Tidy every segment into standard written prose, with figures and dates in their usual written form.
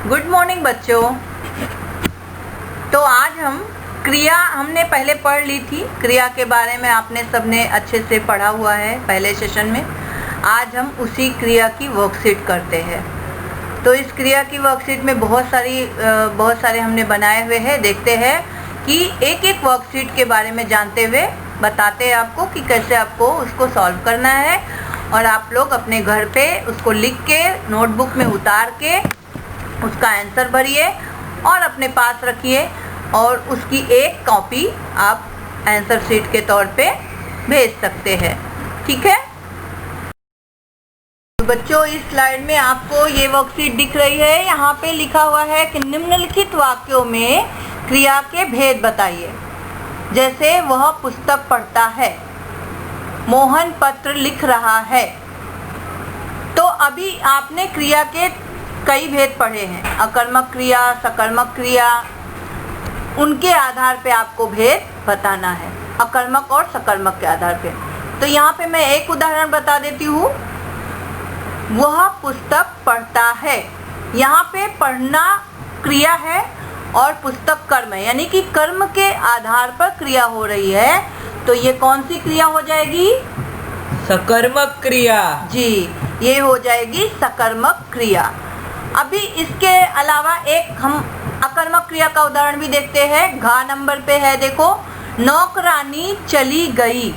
Good morning बच्चों। तो आज हम क्रिया हमने पहले पढ़ ली थी। क्रिया के बारे में आपने सबने अच्छे से पढ़ा हुआ है पहले सेशन में। आज हम उसी क्रिया की वर्कशीट करते हैं। तो इस क्रिया की वर्कशीट में बहुत सारे हमने बनाए हुए हैं। देखते हैं कि एक एक वर्कशीट के बारे में जानते हुए बताते हैं आपको कि कैसे आपको उसको सॉल्व करना है, और आप लोग अपने घर पे उसको लिख के नोटबुक में उतार के उसका आंसर भरिए और अपने पास रखिए, और उसकी एक कॉपी आप आंसर शीट के तौर पे भेज सकते हैं। ठीक है बच्चों, इस स्लाइड में आपको ये वर्कशीट दिख रही है। यहाँ पे लिखा हुआ है कि निम्नलिखित वाक्यों में क्रिया के भेद बताइए। जैसे वह पुस्तक पढ़ता है, मोहन पत्र लिख रहा है। तो अभी आपने क्रिया के कई भेद पढ़े हैं, अकर्मक क्रिया, सकर्मक क्रिया। उनके आधार पे आपको भेद बताना है, अकर्मक और सकर्मक के आधार पे। तो यहाँ पे मैं एक उदाहरण बता देती हूँ। वह पुस्तक पढ़ता है, यहाँ पे पढ़ना क्रिया है और पुस्तक कर्म है, यानी कि कर्म के आधार पर क्रिया हो रही है। तो ये कौन सी क्रिया हो जाएगी? सकर्मक क्रिया। जी, ये हो जाएगी सकर्मक क्रिया। अभी इसके अलावा एक हम अकर्मक क्रिया का उदाहरण भी देखते हैं। घ नंबर पे है, देखो, नौकरानी चली गई।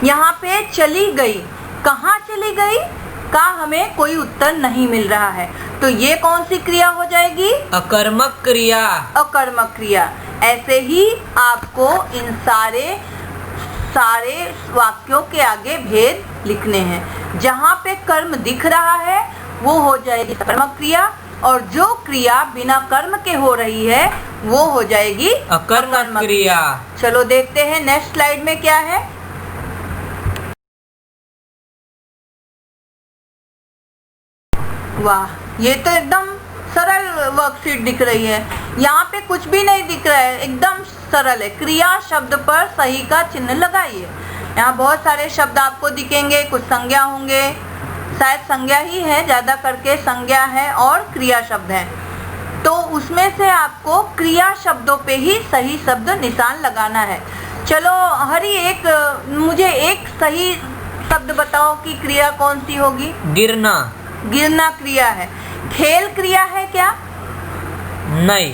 यहाँ पे चली गई, कहाँ चली गई का हमें कोई उत्तर नहीं मिल रहा है। तो ये कौन सी क्रिया हो जाएगी? अकर्मक क्रिया। अकर्मक क्रिया। ऐसे ही आपको इन सारे वाक्यों के आगे भेद लिखने हैं। जहाँ पे कर्म दिख रहा है वो हो जाएगी सकर्मक क्रिया, और जो क्रिया बिना कर्म के हो रही है वो हो जाएगी अकर्मक क्रिया। चलो देखते हैं नेक्स्ट स्लाइड में क्या है। वाह, ये तो एकदम सरल वर्कशीट दिख रही है। यहाँ पे कुछ भी नहीं दिख रहा है, एकदम सरल है। क्रिया शब्द पर सही का चिन्ह लगाइए। यहाँ बहुत सारे शब्द आपको दिखेंगे, कुछ संज्ञा होंगे, शायद संज्ञा ही है, ज़्यादा करके संज्ञा है और क्रिया शब्द है। तो उसमें से आपको क्रिया शब्दों पे ही सही शब्द निशान लगाना है। चलो हरी, मुझे एक सही शब्द बताओ कि क्रिया कौन सी होगी? गिरना। गिरना क्रिया है। खेल क्रिया है क्या? नहीं।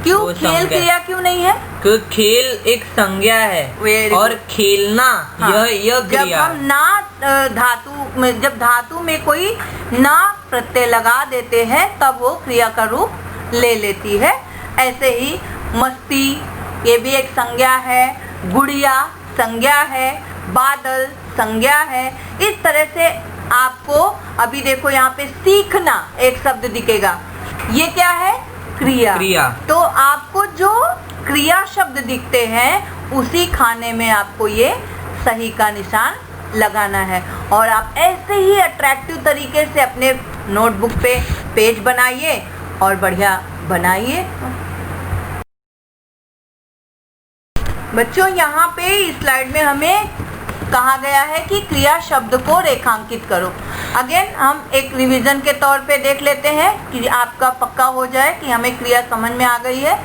क्यों खेल क्रिया क्यों नहीं है? क्योंकि खेल एक संज्ञा है और खेलना यह क्रिया। जब हम जब धातु में कोई ना प्रत्यय लगा देते हैं तब वो क्रिया का रूप ले लेती है। ऐसे ही मस्ती, ये भी एक संज्ञा है। गुड़िया संज्ञा है। बादल संज्ञा है। इस तरह से आपको अभी देखो यहाँ पे सीखना एक शब्द दिखेगा, ये क्या है? क्रिया। तो आपको जो क्रिया शब्द दिखते हैं उसी खाने में आपको ये सही का निशान लगाना है, और आप ऐसे ही अट्रैक्टिव तरीके से अपने नोटबुक पे पेज बनाइए और बढ़िया बनाइए। बच्चों, यहाँ पे इस स्लाइड में हमें कहा गया है कि क्रिया शब्द को रेखांकित करो। अगेन हम एक रिवीजन के तौर पे देख लेते हैं कि आपका पक्का हो जाए कि हमें क्रिया समझ में आ गई है।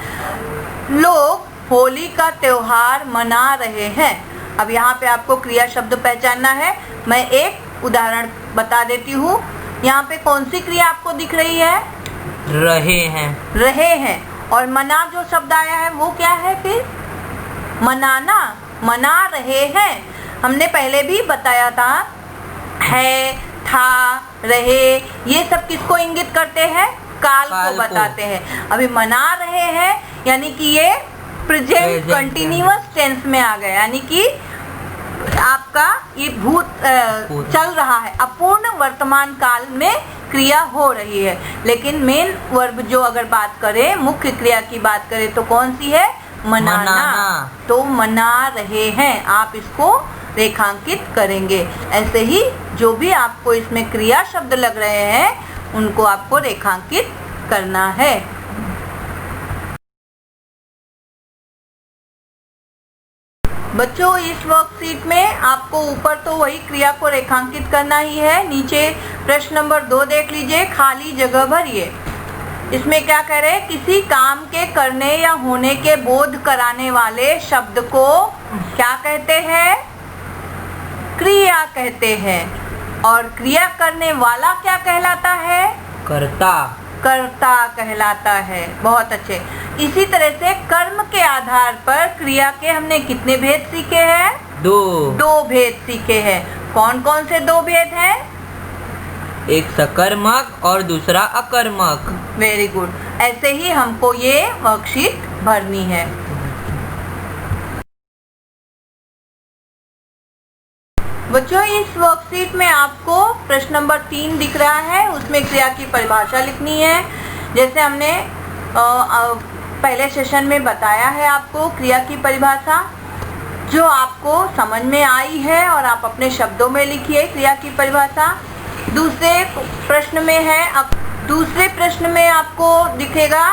लोग होली का त्योहार मना रहे हैं। अब यहाँ पे आपको क्रिया शब्द पहचानना है। मैं एक उदाहरण बता देती हूँ। यहाँ पे कौन सी क्रिया आपको दिख रही है? रहे हैं। और मना जो शब्द आया है वो क्या है फिर? मनाना। मना रहे हैं हमने पहले भी बताया था। है, था, रहे, ये सब किसको इंगित करते हैं? काल को बताते हैं। अभी मना रहे हैं यानी कि ये प्रेजेंट कंटिन्यूअस टेंस में आ गया, यानी कि आपका ये भूत चल रहा है, अपूर्ण वर्तमान काल में क्रिया हो रही है। लेकिन मेन वर्ब जो अगर बात करें, मुख्य क्रिया की बात करें तो कौन सी है? मनाना। तो मना रहे हैं, आप इसको रेखांकित करेंगे। ऐसे ही जो भी आपको इसमें क्रिया शब्द लग रहे हैं उनको आपको रेखांकित करना है। बच्चों, इस वर्कशीट में आपको ऊपर तो वही क्रिया को रेखांकित करना ही है। नीचे प्रश्न नंबर 2 देख लीजिए, खाली जगह भरिए। इसमें क्या कह रहे हैं, किसी काम के करने या होने के बोध कराने वाले शब्द को क्या कहते हैं, क्रिया कहते हैं। और क्रिया करने वाला क्या कहलाता है, कर्ता। कर्ता कहलाता है। बहुत अच्छे। इसी तरह से कर्म के आधार पर क्रिया के हमने कितने भेद सीखे हैं, दो भेद सीखे हैं। कौन कौन से दो भेद हैं, एक सकर्मक और दूसरा अकर्मक। Very good. ऐसे ही हमको ये वर्कशीट भरनी है। बच्चों इस वर्कशीट में आपको प्रश्न नंबर 3 दिख रहा है, उसमें क्रिया की परिभाषा लिखनी है। जैसे हमने पहले सेशन में बताया है आपको क्रिया की परिभाषा, जो आपको समझ में आई है और आप अपने शब्दों में लिखिए क्रिया की परिभाषा। दूसरे प्रश्न में आपको दिखेगा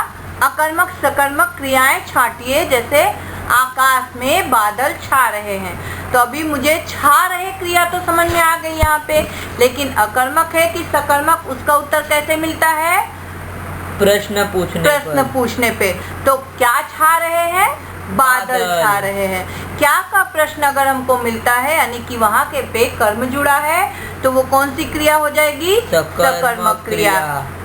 अकर्मक सकर्मक क्रियाएं छांटिए। जैसे आकाश में बादल छा रहे हैं, तो अभी मुझे छा रहे क्रिया तो समझ में आ गई यहाँ पे, लेकिन अकर्मक है कि सकर्मक, उसका उत्तर कैसे मिलता है, प्रश्न पूछने पे। तो क्या छा रहे हैं, बादल छा रहे हैं। क्या का प्रश्न अगर हमको मिलता है यानी कि वहाँ के पे कर्म जुड़ा है, तो वो कौन सी क्रिया हो जाएगी, सकर्मक क्रिया।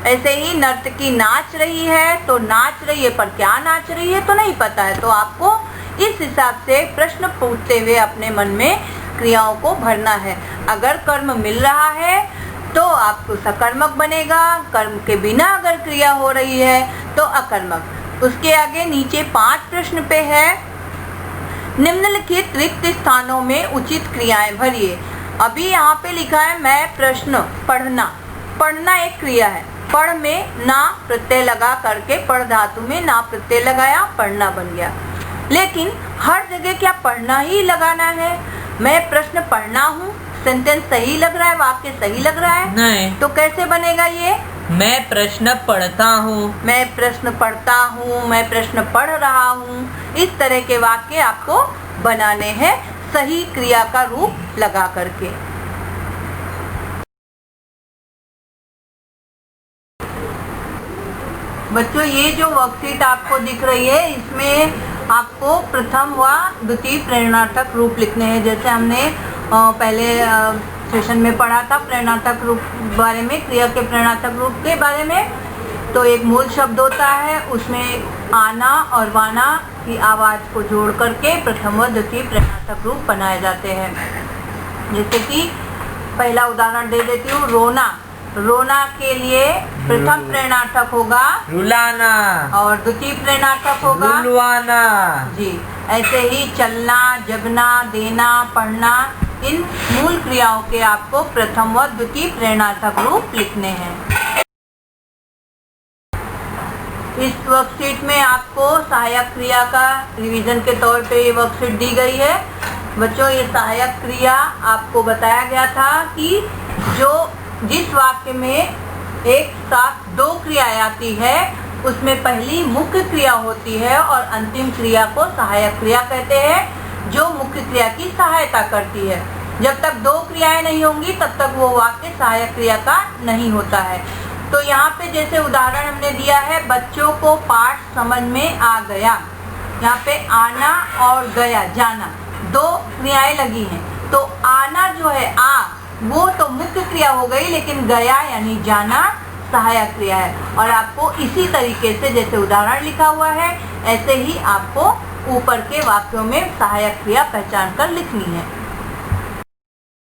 ऐसे ही नर्तकी नाच रही है, तो नाच रही है पर क्या नाच रही है तो नहीं पता है, तो आपको इस हिसाब से प्रश्न पूछते हुए अपने मन में क्रियाओं को भरना है। अगर कर्म मिल रहा है तो आपको सकर्मक बनेगा, कर्म के बिना अगर क्रिया हो रही है तो अकर्मक। उसके आगे नीचे 5 प्रश्न पे है, निम्नलिखित रिक्त स्थानों में उचित क्रियाएं भरिए। अभी यहाँ पे लिखा है मैं प्रश्न, पढ़ना एक क्रिया है। पढ़ में ना प्रत्यय लगा करके पढ़ धातु में ना प्रत्यय लगाया, पढ़ना बन गया। लेकिन हर जगह क्या पढ़ना ही लगाना है, मैं प्रश्न पढ़ना हूँ, सेंटेंस सही लग रहा है, वाक्य सही लग रहा है, नहीं तो कैसे बनेगा ये, मैं प्रश्न पढ़ता हूँ, मैं प्रश्न पढ़ता हूँ, मैं प्रश्न पढ़ रहा हूँ। इस तरह के वाक्य आपको बनाने हैं सही क्रिया का रूप लगा करके। बच्चों ये जो वर्कशीट आपको दिख रही है, इसमें आपको प्रथम व द्वितीय प्रेरणार्थक रूप लिखने हैं। जैसे हमने पहले सेशन में पढ़ा था प्रेरणार्थक रूप बारे में, क्रिया के प्रेरणार्थक रूप के बारे में। तो एक मूल शब्द होता है, उसमें आना और वाना की आवाज़ को जोड़ करके प्रथम व द्वितीय प्रेरणार्थक रूप बनाए जाते हैं। जैसे कि पहला उदाहरण दे देती हूँ, रोना के लिए प्रथम प्रेरणार्थक होगा रुलाना और द्वितीय प्रेरणार्थक होगा रुलवाना। जी, ऐसे ही चलना, जगना, देना, पढ़ना, इन मूल क्रियाओं के आपको प्रथम व द्वितीय प्रेरणार्थक रूप लिखने हैं। इस वर्कशीट में आपको सहायक क्रिया का रिवीजन के तौर पे ये वर्कशीट दी गई है। बच्चों ये सहायक क्रिया आपको बताया गया था कि जिस वाक्य में एक साथ 2 क्रियाएं आती है, उसमें पहली मुख्य क्रिया होती है और अंतिम क्रिया को सहायक क्रिया कहते हैं, जो मुख्य क्रिया की सहायता करती है। जब तक 2 क्रियाएं नहीं होंगी तब तक वो वाक्य सहायक क्रिया का नहीं होता है। तो यहाँ पे जैसे उदाहरण हमने दिया है, बच्चों को पाठ समझ में आ गया। यहाँ पे आना और गया, जाना, 2 क्रियाएं लगी हैं। तो आना जो है वो तो मुख्य क्रिया हो गई, लेकिन गया यानी जाना सहायक क्रिया है। और आपको इसी तरीके से जैसे उदाहरण लिखा हुआ है, ऐसे ही आपको ऊपर के वाक्यों में सहायक क्रिया पहचान कर लिखनी है।